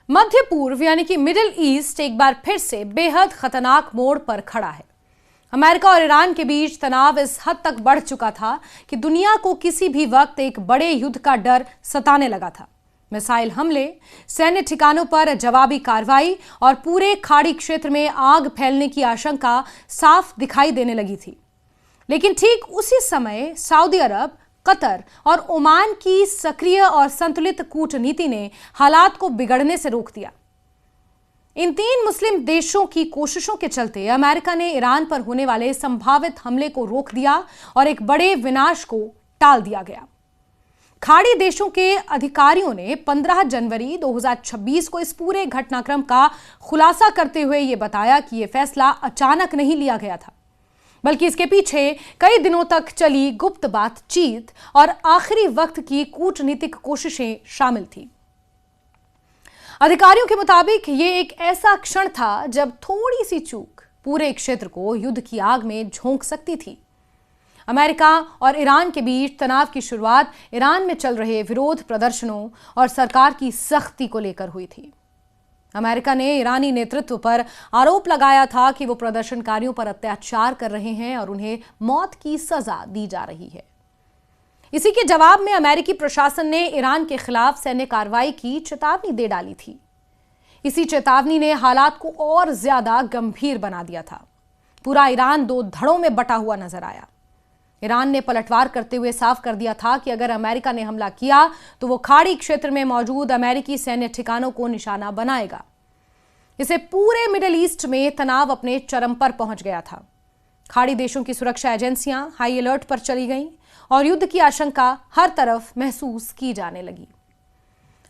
मध्य पूर्व यानी कि मिडिल ईस्ट एक बार फिर से बेहद खतरनाक मोड़ पर खड़ा है। अमेरिका और ईरान के बीच तनाव इस हद तक बढ़ चुका था कि दुनिया को किसी भी वक्त एक बड़े युद्ध का डर सताने लगा था। मिसाइल हमले, सैन्य ठिकानों पर जवाबी कार्रवाई और पूरे खाड़ी क्षेत्र में आग फैलने की आशंका साफ दिखाई देने लगी थी। लेकिन ठीक उसी समय सऊदी अरब, कतर और ओमान की सक्रिय और संतुलित कूटनीति ने हालात को बिगड़ने से रोक दिया। इन तीन मुस्लिम देशों की कोशिशों के चलते अमेरिका ने ईरान पर होने वाले संभावित हमले को रोक दिया और एक बड़े विनाश को टाल दिया गया। खाड़ी देशों के अधिकारियों ने 15 जनवरी 2026 को इस पूरे घटनाक्रम का खुलासा करते हुए यह बताया कि यह फैसला अचानक नहीं लिया गया था, बल्कि इसके पीछे कई दिनों तक चली गुप्त बातचीत और आखिरी वक्त की कूटनीतिक कोशिशें शामिल थी। अधिकारियों के मुताबिक ये एक ऐसा क्षण था जब थोड़ी सी चूक पूरे क्षेत्र को युद्ध की आग में झोंक सकती थी। अमेरिका और ईरान के बीच तनाव की शुरुआत ईरान में चल रहे विरोध प्रदर्शनों और सरकार की सख्ती को लेकर हुई थी। अमेरिका ने ईरानी नेतृत्व पर आरोप लगाया था कि वो प्रदर्शनकारियों पर अत्याचार कर रहे हैं और उन्हें मौत की सजा दी जा रही है। इसी के जवाब में अमेरिकी प्रशासन ने ईरान के खिलाफ सैन्य कार्रवाई की चेतावनी दे डाली थी। इसी चेतावनी ने हालात को और ज्यादा गंभीर बना दिया था। पूरा ईरान दो धड़ों में बटा हुआ नजर आया। ईरान ने पलटवार करते हुए साफ कर दिया था कि अगर अमेरिका ने हमला किया तो वो खाड़ी क्षेत्र में मौजूद अमेरिकी सैन्य ठिकानों को निशाना बनाएगा। इसे पूरे मिडिल ईस्ट में तनाव अपने चरम पर पहुंच गया था। खाड़ी देशों की सुरक्षा एजेंसियां हाई अलर्ट पर चली गईं और युद्ध की आशंका हर तरफ महसूस की जाने लगी।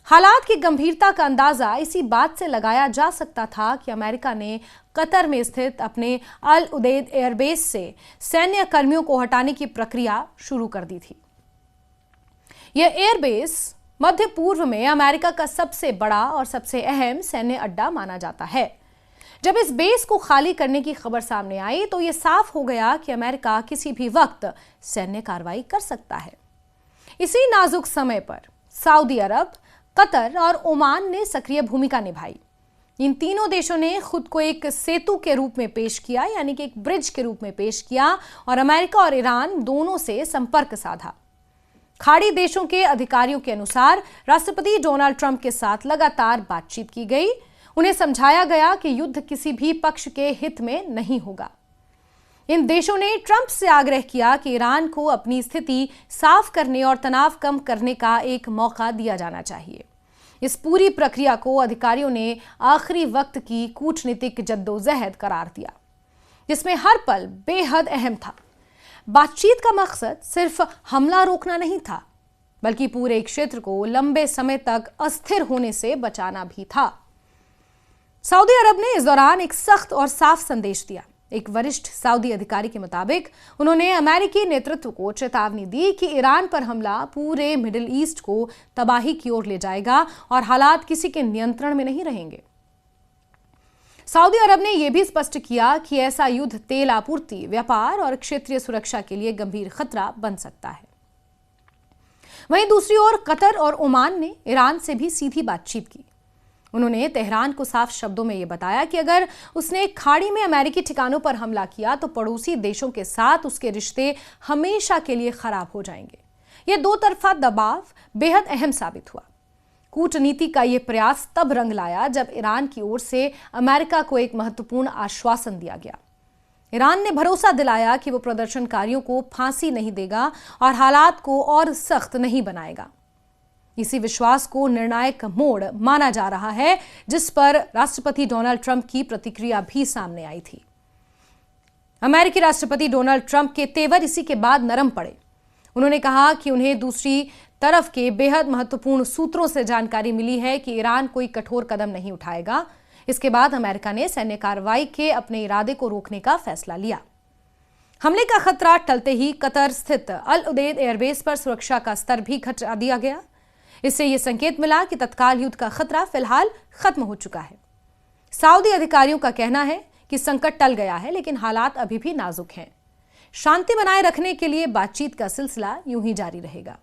हालात की गंभीरता का अंदाजा इसी बात से लगाया जा सकता था कि अमेरिका ने कतर में स्थित अपने अल उदैद एयरबेस से सैन्य कर्मियों को हटाने की प्रक्रिया शुरू कर दी थी। यह एयरबेस मध्य पूर्व में अमेरिका का सबसे बड़ा और सबसे अहम सैन्य अड्डा माना जाता है। जब इस बेस को खाली करने की खबर सामने आई तो यह साफ हो गया कि अमेरिका किसी भी वक्त सैन्य कार्रवाई कर सकता है। इसी नाजुक समय पर सऊदी अरब, कतर और ओमान ने सक्रिय भूमिका निभाई। इन तीनों देशों ने खुद को एक सेतु के रूप में पेश किया, यानी कि एक ब्रिज के रूप में पेश किया और अमेरिका और ईरान दोनों से संपर्क साधा। खाड़ी देशों के अधिकारियों के अनुसार राष्ट्रपति डोनाल्ड ट्रंप के साथ लगातार बातचीत की गई। उन्हें समझाया गया कि युद्ध किसी भी पक्ष के हित में नहीं होगा। इन देशों ने ट्रंप से आग्रह किया कि ईरान को अपनी स्थिति साफ करने और तनाव कम करने का एक मौका दिया जाना चाहिए। इस पूरी प्रक्रिया को अधिकारियों ने आखिरी वक्त की कूटनीतिक जद्दोजहद करार दिया, जिसमें हर पल बेहद अहम था। बातचीत का मकसद सिर्फ हमला रोकना नहीं था, बल्कि पूरे क्षेत्र को लंबे समय तक अस्थिर होने से बचाना भी था। सऊदी अरब ने इस दौरान एक सख्त और साफ संदेश दिया। एक वरिष्ठ सऊदी अधिकारी के मुताबिक उन्होंने अमेरिकी नेतृत्व को चेतावनी दी कि ईरान पर हमला पूरे मिडिल ईस्ट को तबाही की ओर ले जाएगा और हालात किसी के नियंत्रण में नहीं रहेंगे। सऊदी अरब ने यह भी स्पष्ट किया कि ऐसा युद्ध तेल आपूर्ति, व्यापार और क्षेत्रीय सुरक्षा के लिए गंभीर खतरा बन सकता है। वहीं दूसरी ओर कतर और ओमान ने ईरान से भी सीधी बातचीत की। उन्होंने तेहरान को साफ शब्दों में यह बताया कि अगर उसने खाड़ी में अमेरिकी ठिकानों पर हमला किया तो पड़ोसी देशों के साथ उसके रिश्ते हमेशा के लिए खराब हो जाएंगे। यह दो तरफा दबाव बेहद अहम साबित हुआ। कूटनीति का यह प्रयास तब रंग लाया जब ईरान की ओर से अमेरिका को एक महत्वपूर्ण आश्वासन दिया गया। ईरान ने भरोसा दिलाया कि वो प्रदर्शनकारियों को फांसी नहीं देगा और हालात को और सख्त नहीं बनाएगा। इसी विश्वास को निर्णायक मोड़ माना जा रहा है, जिस पर राष्ट्रपति डोनाल्ड ट्रंप की प्रतिक्रिया भी सामने आई थी। अमेरिकी राष्ट्रपति डोनाल्ड ट्रंप के तेवर इसी के बाद नरम पड़े। उन्होंने कहा कि उन्हें दूसरी तरफ के बेहद महत्वपूर्ण सूत्रों से जानकारी मिली है कि ईरान कोई कठोर कदम नहीं उठाएगा। इसके बाद अमेरिका ने सैन्य कार्रवाई के अपने इरादे को रोकने का फैसला लिया। हमले का खतरा टलते ही कतर स्थित अल उदैद एयरबेस पर सुरक्षा का स्तर भी घटा दिया गया। इससे यह संकेत मिला कि तत्काल युद्ध का खतरा फिलहाल खत्म हो चुका है। सऊदी अधिकारियों का कहना है कि संकट टल गया है, लेकिन हालात अभी भी नाजुक हैं। शांति बनाए रखने के लिए बातचीत का सिलसिला यूं ही जारी रहेगा।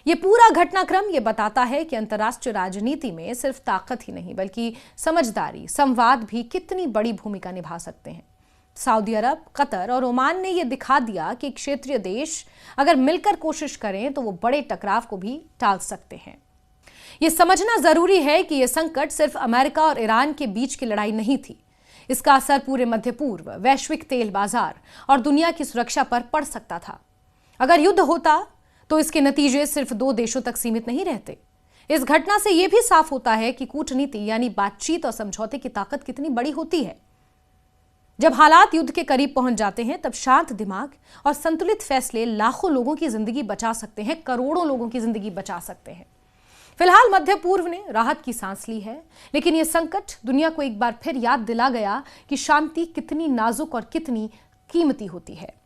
ये पूरा घटनाक्रम ये बताता है कि अंतर्राष्ट्रीय राजनीति में सिर्फ ताकत ही नहीं बल्कि समझदारी, संवाद भी कितनी बड़ी भूमिका निभा सकते हैं। सऊदी अरब, कतर और ओमान ने यह दिखा दिया कि क्षेत्रीय देश अगर मिलकर कोशिश करें तो वो बड़े टकराव को भी टाल सकते हैं। यह समझना जरूरी है कि यह संकट सिर्फ अमेरिका और ईरान के बीच की लड़ाई नहीं थी। इसका असर पूरे मध्य पूर्व, वैश्विक तेल बाजार और दुनिया की सुरक्षा पर पड़ सकता था। अगर युद्ध होता तो इसके नतीजे सिर्फ 2 देशों तक सीमित नहीं रहते। इस घटना से यह भी साफ होता है कि कूटनीति यानी बातचीत और समझौते की ताकत कितनी बड़ी होती है। जब हालात युद्ध के करीब पहुंच जाते हैं तब शांत दिमाग और संतुलित फैसले लाखों लोगों की जिंदगी बचा सकते हैं, करोड़ों लोगों की जिंदगी बचा सकते हैं। फिलहाल मध्य पूर्व ने राहत की सांस ली है, लेकिन यह संकट दुनिया को एक बार फिर याद दिला गया कि शांति कितनी नाजुक और कितनी कीमती होती है।